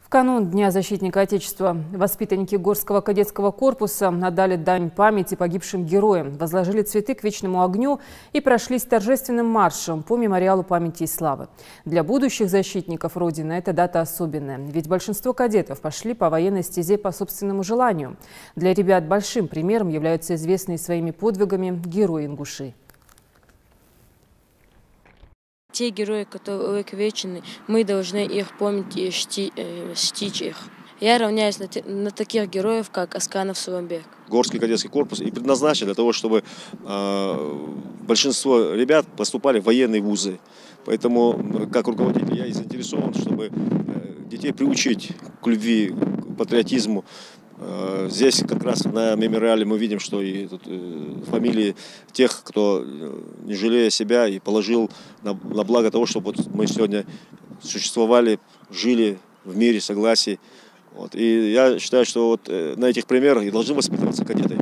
В канун Дня защитника Отечества воспитанники Горского кадетского корпуса отдали дань памяти погибшим героям, возложили цветы к вечному огню и прошлись торжественным маршем по мемориалу памяти и славы. Для будущих защитников Родины эта дата особенная, ведь большинство кадетов пошли по военной стезе по собственному желанию. Для ребят большим примером являются известные своими подвигами герои Ингуши. Те герои, которые увековечены, мы должны их помнить и чтить их. Я равняюсь на таких героев, как Асканов Суланбек. Горский кадетский корпус и предназначен для того, чтобы большинство ребят поступали в военные вузы. Поэтому, как руководитель, я и заинтересован, чтобы детей приучить к любви, к патриотизму. Здесь как раз на мемориале мы видим, что и тут фамилии тех, кто, не жалея себя, и положил на благо того, чтобы вот мы сегодня существовали, жили в мире, согласии. Вот. И я считаю, что вот на этих примерах и должны воспитываться кадеты.